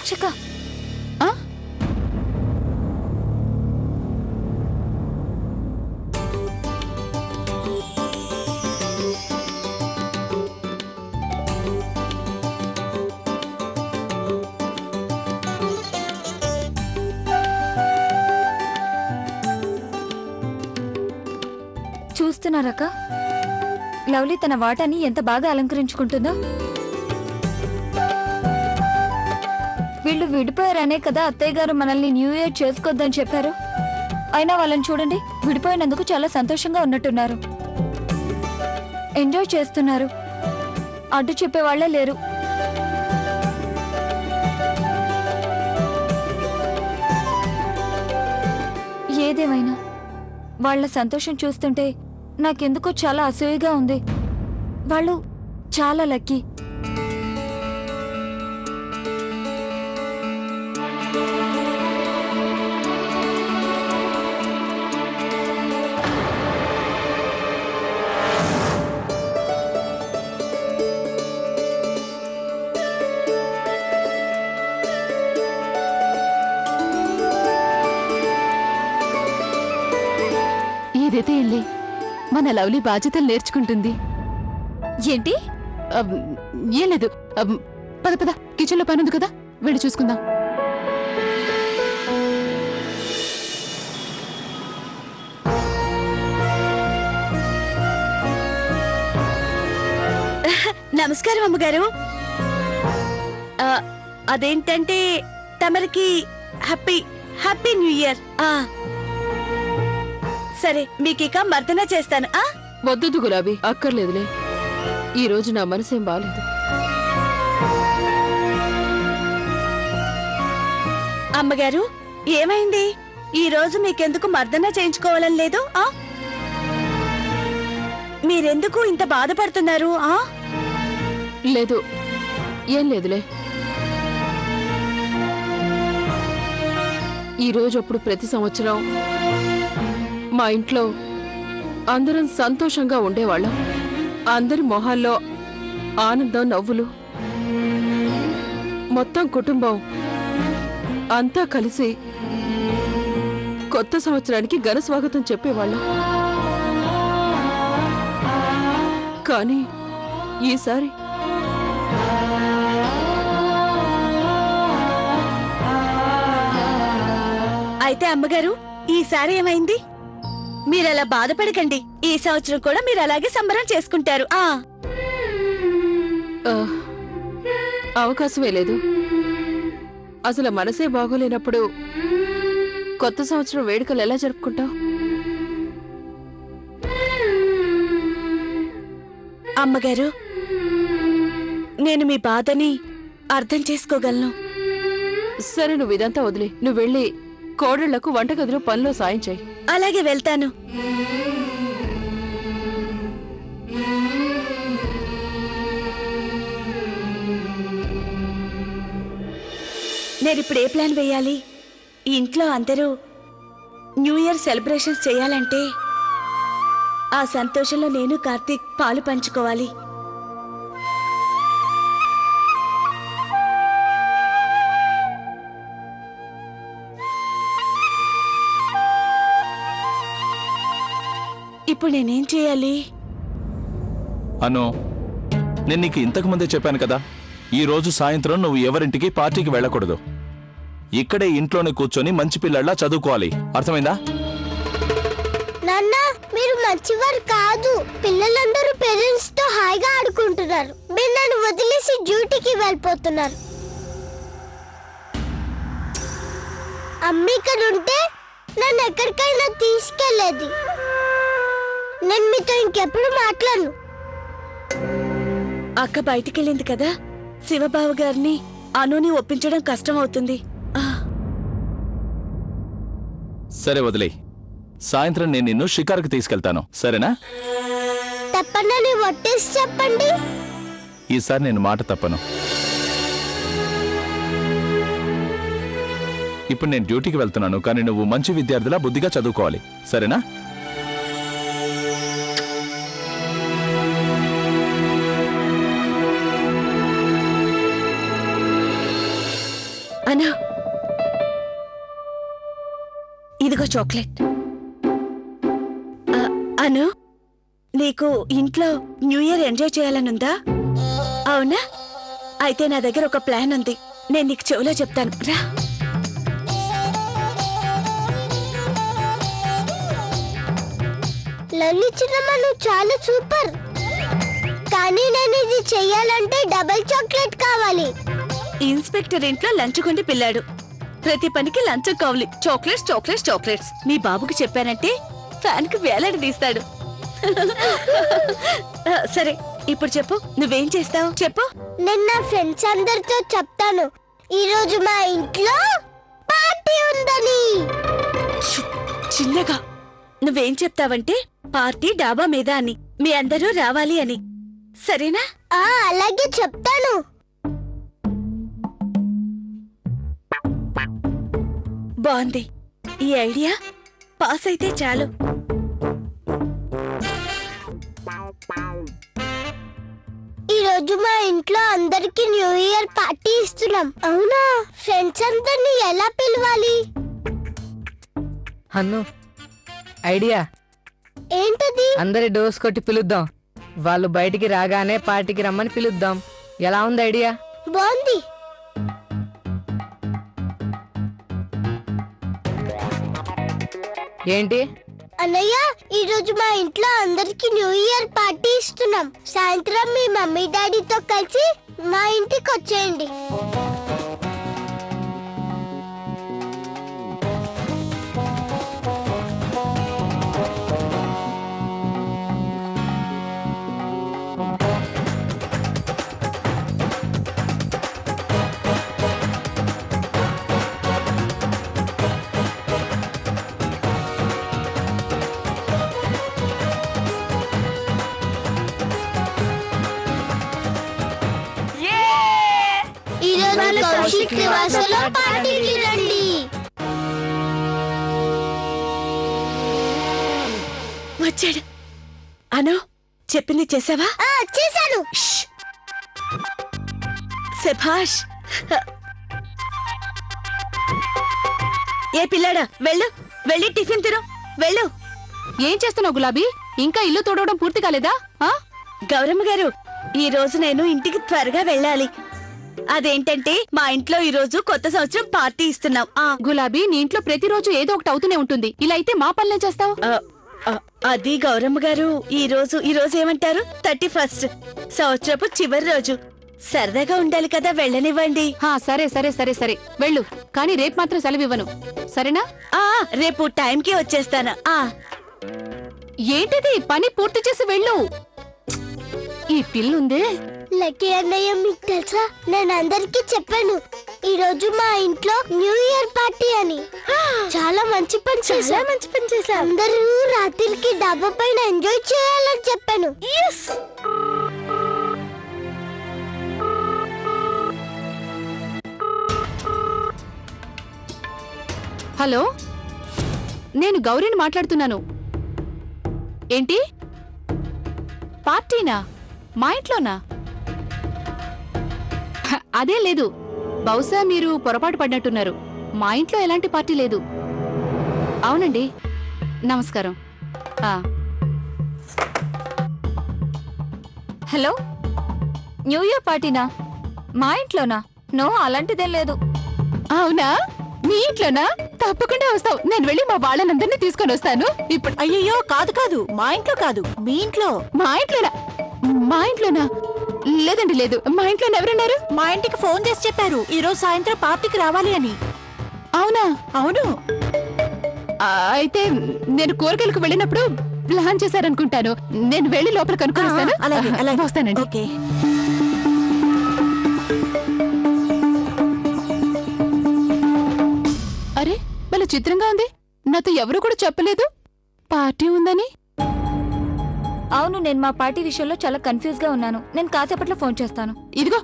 రక్షక చూస్తున్నారక్క, లవ్లీ తన వాటాని ఎంత బాగా అలంకరించుకుంటుందో. వీళ్ళు విడిపోయారనే కదా అత్తయ్య గారు మనల్ని న్యూ ఇయర్ చేసుకోవద్దని చెప్పారు. అయినా వాళ్ళని చూడండి, విడిపోయినందుకు చాలా సంతోషంగా ఉన్నట్టున్నారు. ఎంజాయ్ చేస్తున్నారు. అడ్డు చెప్పేవాళ్లే లేరు. ఏదేమైనా వాళ్ళ సంతోషం చూస్తుంటే నాకెందుకో చాలా అసూయగా ఉంది. వాళ్ళు చాలా లక్కీ. ఏదైతే ఏంలే, మన లవ్లీ బాధ్యతలు నేర్చుకుంటుంది. ఏంటి? ఏం లేదు. పద పద, కిచెన్ లో పని ఉంది కదా, వెళ్ళి చూసుకుందాం. నమస్కారం అమ్మగారు. అదేంటంటే తమరికి హ్యాపీ హ్యాపీ న్యూ ఇయర్. సరే, మీకిక మర్దన చేస్తాను. వద్దు గులాబీ, అక్కర్లేదులే. ఈ రోజు నా మనసేం బాలేదు. అమ్మగారు, ఏమైంది? ఈ రోజు మీకెందుకు మర్దన చేయించుకోవాలని లేదు? మీరెందుకు ఇంత బాధపడుతున్నారు? లేదు, ఏం లేదులే. ఈ రోజు అప్పుడు ప్రతి సంవత్సరం మా ఇంట్లో అందరం సంతోషంగా ఉండేవాళ్ళం. అందరి మొహాల్లో ఆనందం, నవ్వులు. మొత్తం కుటుంబం అంతా కలిసి కొత్త సంవత్సరానికి ఘన స్వాగతం చెప్పేవాళ్ళం. కానీ ఈసారి అయితే అమ్మగారు, ఈసారి ఏమైంది? మీరలా బాధపడకండి. ఈ సంవత్సరం కూడా మీరు అలాగే సంబరం చేసుకుంటారు. అవకాశమే లేదు. అసలు మనసే బాగోలేనప్పుడు కొత్త సంవత్సరం వేడుకలు ఎలా జరుపుకుంటావు? అమ్మగారు, నేను మీ బాధని అర్థం చేసుకోగలను. సరే, నువ్వు ఇదంతా వదిలే. నువ్వు వెళ్ళి కోడళ్లకు వంటగదిలో పనిలో సాయం చేయి. అలాగే, వెళ్తాను. నేనిప్పుడు ఏ ప్లాన్ వేయాలి? ఈ ఇంట్లో అందరూ న్యూ ఇయర్ సెలబ్రేషన్స్ చేయాలంటే ఆ సంతోషంలో నేను కార్తీక్ పాలు పంచుకోవాలి. ఇప్పుడు నేనేం చేయాలి? అను, నేను నీకు ఇంతకు ముందే చెప్పాను కదా, ఈ రోజు సాయంత్రం నువ్వు ఎవరింటికి పార్టీకి వెళ్ళకూడదు. ఇక్కడే ఇంట్లోనే కూర్చొని మంచి పిల్లల్లా చదువుకోవాలి. అర్థమైందా? నాన్న, మీరు మంచివారు కాదు. పిల్లలందరూ పేరెంట్స్ తో హాయిగా ఆడుకుంటున్నారు. మీరు నన్ను వదిలేసి డ్యూటీకి వెళ్ళిపోతున్నారు. అమ్మ ఇక్కడ ఉంటే నన్ను ఎక్కడికైనా తీసుకెళ్లేది. నేను మీతో ఇంకెప్పుడు మాట్లాడను. అక్క బయటికెళ్ళింది కదా, శివబాబు గారిని అనుని ఒప్పించడం కష్టం అవుతుంది. సరే, వదిలే. సాయంత్రం నేను నిన్ను షికారుకి తీసుకెళ్తాను, సరేనా? తప్పనని ఒట్టేసి చెప్పండి. ఈసారి నేను మాట తప్పను. ఇప్పుడు నేను డ్యూటీకి వెళ్తున్నాను, కానీ నువ్వు మంచి విద్యార్థిలా బుద్ధిగా చదువుకోవాలి, సరేనా? ఇదిగో చాక్లెట్. అను, నీకు ఇంట్లో న్యూ ఇయర్ ఎంజాయ్ చేయాలనుందా? అవునా? అయితే నా దగ్గర ఒక ప్లాన్ ఉంది, నేను నీకు చెవిలో చెప్తాను, రా. లవ్లీ చిన్నమ్మ, నువ్వు చాలా సూపర్. కానీ నేను ఇది చెయ్యాలంటే డబుల్ చాక్లెట్ కావాలి. ఇన్స్పెక్టర్ ఇంట్లో లంచ్ కొండి పిల్లాడు, ప్రతి పనికి లంచం కావాలి. Chocolates chocolates chocolates. మీ బాబుకి చెప్పానంటే ఫ్యాన్ కి వేలాడి తీస్తాడు. సరే, ఇప్పుడు చెప్పు, నువ్వేం చేస్తావు చెప్పు. నేను నా ఫ్రెండ్స్ అందరితో చెప్తాను ఈ రోజు మా ఇంట్లో పార్టీ ఉందని. చిన్నగా నువ్వేం చెప్తావంటే పార్టీ డాబా మీద అని, మీ అందరూ రావాలి అని. సరేనా? అలాగే చెప్తాను. బాగుంది ఈ ఐడియా. పాస్ అయితే చాలు. ఈ రోజు మా ఇంట్లో అందరికి న్యూ ఇయర్ పార్టీ ఇస్తున్నాం. అవునా? ఫ్రెండ్స్ అందరినీ ఎలా పిలవాలి? అన్ను, ఐడియా. ఏంటది? అందరి డోస్ కొట్టి పిలుద్దాం. వాళ్ళు బయటికి రాగానే పార్టీకి రమ్మని పిలుద్దాం. ఎలా ఉంది ఐడియా? బాగుంది. ఏంటి? అన్నయ్య, ఈ రోజు మా ఇంట్లో అందరికి న్యూ ఇయర్ పార్టీ ఇస్తున్నాం. సాయంత్రం మీ మమ్మీ డాడీతో కలిసి మా ఇంటికి వచ్చేయండి. కౌశిక్ నివాసంలో పార్టీకి రండి. వచ్చాడు. అను, చెప్పింది చేసావా? చేశాను. శభాష్. ఏ పిల్లాడా, వెళ్ళు, వెళ్ళి టిఫిన్ తిను, వెళ్ళు. ఏం చేస్తున్నావు గులాబీ? ఇంకా ఇల్లు తోడవడం పూర్తి కాలేదా? గౌరమ్మ గారు, ఈ రోజు నేను ఇంటికి త్వరగా వెళ్ళాలి. అదేంటంటే మా ఇంట్లో ఈ రోజు కొత్త సంవత్సరం పార్టీ ఇస్తున్నాం. గులాబీ, నీ ఇంట్లో ప్రతిరోజు ఏదో ఒకటి అవుతూనే ఉంటుంది. ఇలా అయితే మా పనులేం చేస్తావు? అది గౌరమ్మ గారు, ఈ రోజు ఏమంటారు, 31st, సంవత్సరపు చివరి రోజు. సరదాగా ఉండాలి కదా, వెళ్ళనివ్వండి. సరే సరే సరే సరే, వెళ్ళు. కానీ రేపు మాత్రం సెలవివ్వను, సరేనా? రేపు టైంకి వచ్చేస్తాను. ఏంటిది? పని పూర్తి చేసి వెళ్ళు. ఈ పిల్లుందే. లక్కీ అన్నయ్య, మీకు తెలుసా, నేను అందరికి చెప్పాను ఈ రోజు మా ఇంట్లో న్యూ ఇయర్ పార్టీ అని. చాలా మంచి పని చేశా. అందరూ రాత్రికి డాబా పైన ఎంజాయ్ చేయాలని చెప్పాను. హలో, నేను గౌరీని మాట్లాడుతున్నాను. ఏంటి? పార్టీనా? మా ఇంట్లోనా? అదే లేదు, బహుశా మీరు పొరపాటు పడినట్టున్నారు. మా ఇంట్లో ఎలాంటి పార్టీ లేదు. అవునండి, నమస్కారం. హలో, న్యూ ఇయర్ పార్టీనా? మా ఇంట్లోనా? నో, అలాంటిదేం లేదు. అవునా? మీ ఇంట్లోనా? తప్పకుండా వస్తావు. నేను వెళ్ళి మా వాళ్ళనందరినీ తీసుకొని వస్తాను ఇప్పుడు. అయ్యో, కాదు, మా ఇంట్లో కాదు, మీ ఇంట్లో. మా ఇంట్లోనా? మా ఇంట్లోనా? లేదండి, లేదు. మా ఇంట్లో ఎవరున్నారు? మా ఇంటికి ఫోన్ చేసి చెప్పారు ఈ రోజు సాయంత్రం పార్టీకి రావాలి అని. అవునా? అవును. అయితే నేను కూరగాయలకు వెళ్ళినప్పుడు ప్లాన్ చేశారనుకుంటాను. నేను వెళ్ళి లోపల కనుక్కొని వస్తాను. అలాగే వస్తానండి. ఓకే. అరే, భలే చిత్రంగా ఉంది. నాతో ఎవరు కూడా చెప్పలేదు పార్టీ ఉందని. అవును, నేను మా పార్టీ విషయంలో చాలా కన్ఫ్యూజ్ గా ఉన్నాను. నేను కాసేపట్లో ఫోన్ చేస్తాను. ఇదిగో,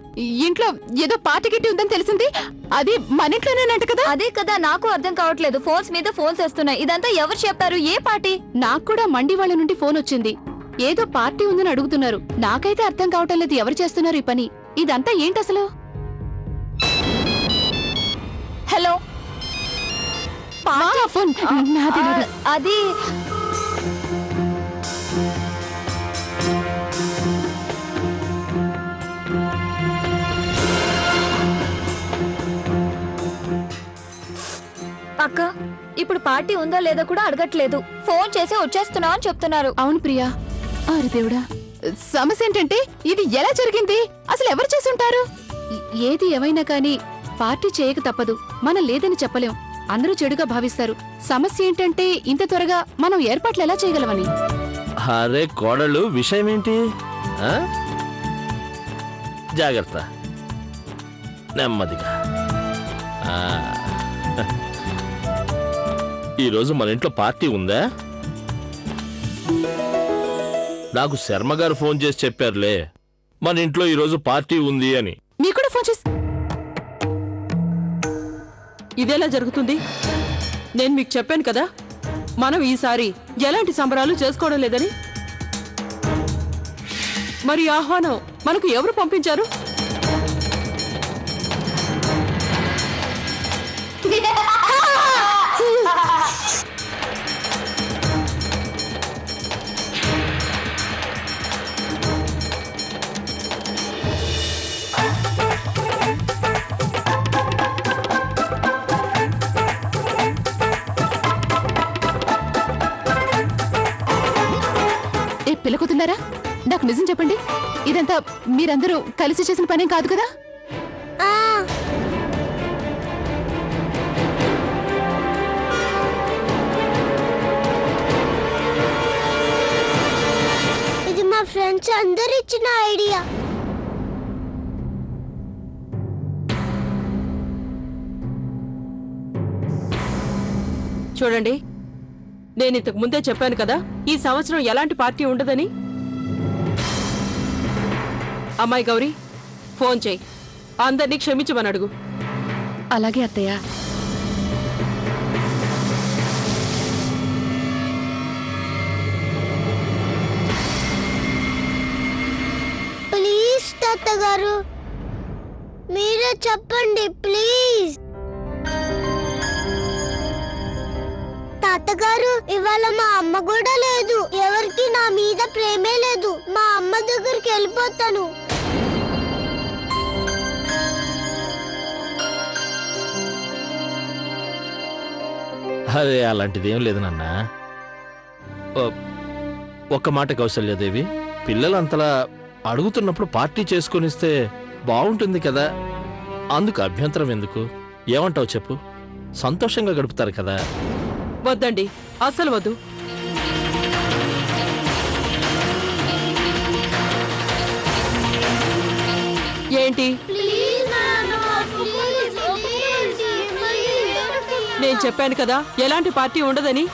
ఇంట్లో ఏదో పార్టీ గిట్టి ఉందని తెలిసింది. అది మన ఇంట్లోనేనంట కదా? అదే కదా నాకు అర్థం కావట్లేదు. ఫోన్స్ మీద ఫోన్స్ వస్తున్నాయి. ఇదంతా ఎవరు చెప్పారు? ఏ పార్టీ? నాకు కూడా మండి వాళ్ళ నుండి ఫోన్ వచ్చింది. ఏదో పార్టీ ఉందని అడుగుతున్నారు. నాకైతే అర్థం కావటం లేదు ఎవరు చేస్తున్నారు ఈ పని. ఇదంతా ఏంటి అసలు? హలో, పార్టీ ఆ ఫోన్ నాది నాది. అది అక్క ఇప్పుడు పార్టీ ఉందో లేదో కూడా అడగట్లేదు. ఫోన్ చేసి వచ్చేస్తున్నావు అని చెప్తున్నారు. అవును ప్రియా. అరే దేవుడా, సమస్య ఏంటంటే ఇది ఎలా జరిగింది, అసలు ఎవరు చేసుంటారు? ఏది ఏమైనా కానీ పార్టీ చేయక తప్పదు. మనం లేదని చెప్పలేం, అందరూ చెడుగా భావిస్తారు. సమస్య ఏంటంటే ఇంత త్వరగా మనం ఏర్పాట్లు ఎలా చేయగలమని. అరే కోడలు, విషయం ఏంటి? ఆ? జాగ్రత్త, నెమ్మదిగా. ఆ. ఈరోజు మన ఇంట్లో పార్టీ ఉందా? నాకు శర్మ గారు ఫోన్ చేసి చెప్పారులే, మన ఇంట్లో ఈరోజు పార్టీ ఉంది అని. మీకు కూడా ఫోన్ చేసి ఇదేలా జరుగుతుంది? నేను మీకు చెప్పాను కదా, మనం ఈసారి ఎలాంటి సంబరాలు చేసుకోవడం లేదని. మరి ఆహ్వానం మనకు ఎవరు పంపించారు? పిల్లకుతున్నారా? నాకు నిజం చెప్పండి, ఇదంతా మీరందరూ కలిసి చేసిన పనేం కాదు కదా? ఇది మా ఫ్రెండ్స్ అందరు ఇచ్చిన ఐడియా. చూడండి, నేను ఇంతకు ముందే చెప్పాను కదా, ఈ సంవత్సరం ఎలాంటి పార్టీ ఉండదని. అమ్మాయి గౌరీ, ఫోన్ చేయి, అందరినీ క్షమించమని అడుగు. అలాగే అత్తయ్య. ప్లీజ్ తాతగారు, మీరే చెప్పండి ప్లీజ్. తాతగారు, ఇవాళ మా అమ్మ కూడా లేదు. ఎవరికి నా మీద ప్రేమే లేదు. మా అమ్మ దగ్గరికి వెళ్ళిపోతాను. అదే అలాంటిదేం లేదు నాన్న. ఒక్క మాట కౌసల్యాదేవి, పిల్లలు అంతలా అడుగుతున్నప్పుడు పార్టీ చేసుకొనిస్తే బాగుంటుంది కదా. అందుకు అభ్యంతరం ఎందుకు? ఏమంటావు చెప్పు, సంతోషంగా గడుపుతారు కదా. వద్దండి, అస్సలు వద్దు. ఏంటి? నేను చెప్పాను కదా ఎలాంటి పార్టీ ఉండదని.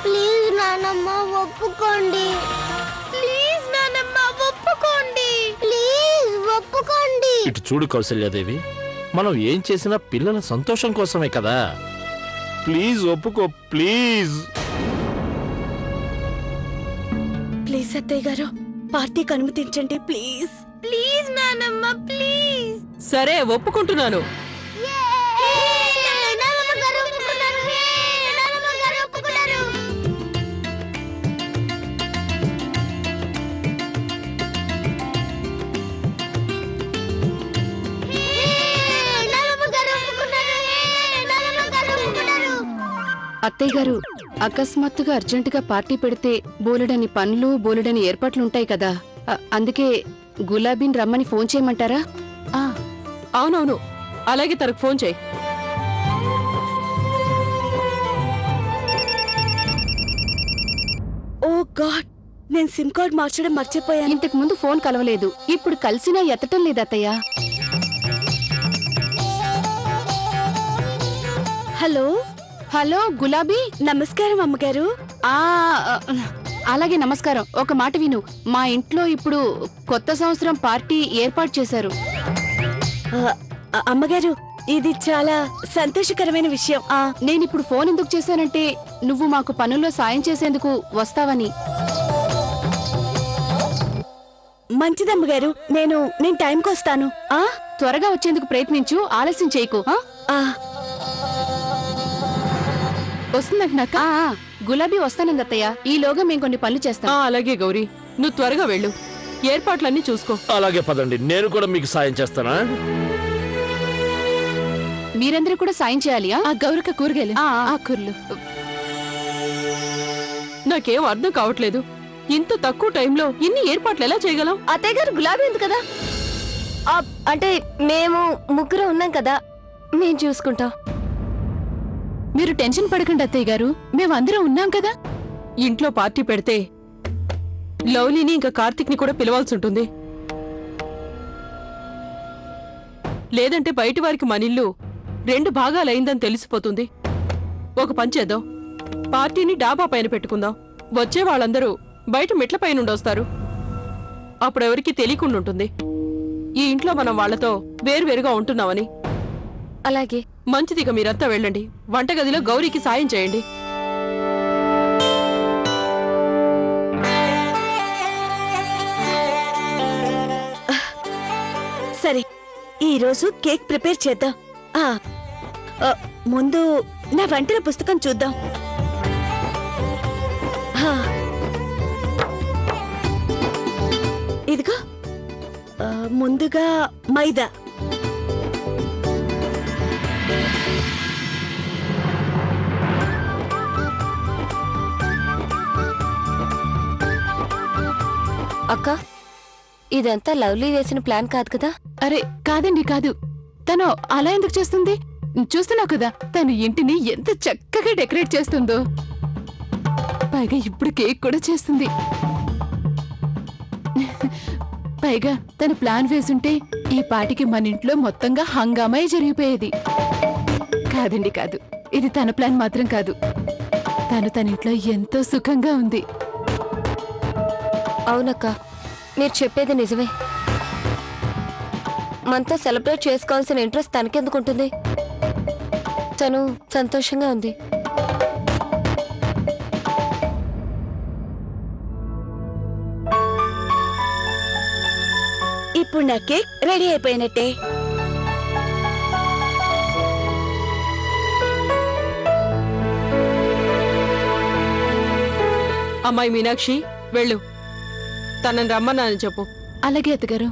ప్లీజ్ నానమ్మ ఒప్పుకోండి. ప్లీజ్ నానమ్మ ఒప్పుకోండి. ప్లీజ్ ఒప్పుకోండి. ఇటు చూడు కౌసల్యాదేవి, మనం ఏం చేసినా పిల్లల సంతోషం కోసమే కదా. ప్లీజ్ ఒప్పుకో, ప్లీజ్. ప్లీజ్ అత్తయ్య గారు, పార్టీకి అనుమతించండి ప్లీజ్. ప్లీజ్ నానమ్మ ప్లీజ్. సరే, ఒప్పుకుంటున్నాను. అత్తయ్య గారు, అకస్మాత్తుగా అర్జెంటుగా పార్టీ పెడితే బోలెడని పనులు, బోలెడని ఏర్పాట్లుంటాయి కదా. అందుకే గులాబీని రమ్మని ఫోన్ చేయమంటారా? అవునవును, అలాగే తనకు ఫోన్ చేయి. ఓ గాడ్, నేను సిమ్ కార్డ్ మార్చడం మర్చిపోయాను. ఇంతకు ముందు ఫోన్ కలవలేదు, ఇప్పుడు కలిసినా ఎత్తటం లేదు అత్తయ్య. హలో హలో గులాబీ. నమస్కారం అమ్మగారు. అలాగే నమస్కారం. ఒక మాట విను, మా ఇంట్లో ఇప్పుడు కొత్త సంవత్సరం పార్టీ ఏర్పాటు చేశారు. అమ్మగారు, ఇది చాలా సంతోషకరమైన విషయం. నేనిప్పుడు ఫోన్ ఎందుకు చేశానంటే నువ్వు మాకు పనుల్లో సాయం చేసేందుకు వస్తావని. మంచిదమ్మగారు, నేను టైంకి వస్తాను. త్వరగా వచ్చేందుకు ప్రయత్నించు, ఆలస్యం చేయకు. వస్తుందంటున్నాక గులాబీ వస్తానంది అత్తయ్య. ఈలోగా మేము కొన్ని పనులు చేస్తాం. అలాగే గౌరీ, నువ్వు త్వరగా వెళ్ళు, ఏర్పాట్లన్నీ చూసుకో. అలాగే పదండి, నేను కూడా మీకు సాయం చేస్తానా? మీరందరూ కూడా సాయం చేయాలి. ఆ గౌరక కూరగాయలు, ఆకుర్లు. నాకేం అర్థం కావట్లేదు, ఇంత తక్కువ టైంలో ఇన్ని ఏర్పాట్లు ఎలా చేయగలం? అత్తయ్య గారు గులాబీ ఉంది కదా, అంటే మేము ముగ్గురు ఉన్నాం కదా, మేము చూసుకుంటాం. మీరు టెన్షన్ పడకండి అత్తయ్య గారు, మేమందరం ఉన్నాం కదా. ఇంట్లో పార్టీ పెడితే లవ్లీని ఇంకా కార్తిక్ ని కూడా పిలవాల్సి ఉంటుంది. లేదంటే బయటి వారికి మన ఇల్లు 2 భాగాలైందని తెలిసిపోతుంది. ఒక పని చేద్దాం, పార్టీని డాబా పైన పెట్టుకుందాం. వచ్చే వాళ్ళందరూ బయట మెట్ల పైన వస్తారు. అప్పుడెవరికి తెలియకుండా ఉంటుంది ఈ ఇంట్లో మనం వాళ్లతో వేరువేరుగా ఉంటున్నామని. అలాగే. మంచిదిగా మీరంతా వెళ్ళండి, వంటగదిలో గౌరీకి సాయం చేయండి. సరే, ఈరోజు కేక్ ప్రిపేర్ చేద్దాం. ముందు నా వంటల పుస్తకం చూద్దాం. ఇదిగో, ముందుగా మైదా, అక్క, ఇదంతా లవ్లీ వేసిన ప్లాన్ కాదు కదా? అరే కాదండి, కాదు. తను అలా ఎందుకు చేస్తుంది? చూస్తున్నావు కదా తను ఇంటిని ఎంత చక్కగా డెకరేట్ చేస్తుందో. పైగా ఇప్పుడు కేక్ కూడా చేస్తుంది. పైగా తన ప్లాన్ వేసుంటే ఈ పాటికి మన ఇంట్లో మొత్తంగా హంగామా జరిగిపోయేది. కాదండి, కాదు. ఇది తన ప్లాన్ మాత్రం కాదు. తన ఇంట్లో ఎంతో సుఖంగా ఉంది. అవునక్క, మీరు చెప్పేది నిజమే. మనతో సెలబ్రేట్ చేసుకోవాల్సిన ఇంట్రెస్ట్ తనకెందుకు ఉంటుంది? తను సంతోషంగా ఉంది. ఇప్పుడు నా కేక్ రెడీ అయిపోయినట్టే. అమ్మాయి మీనాక్షి, వెళ్ళు, తనని రమ్మన్నానని చెప్పు. అలాగే అత్తగారు.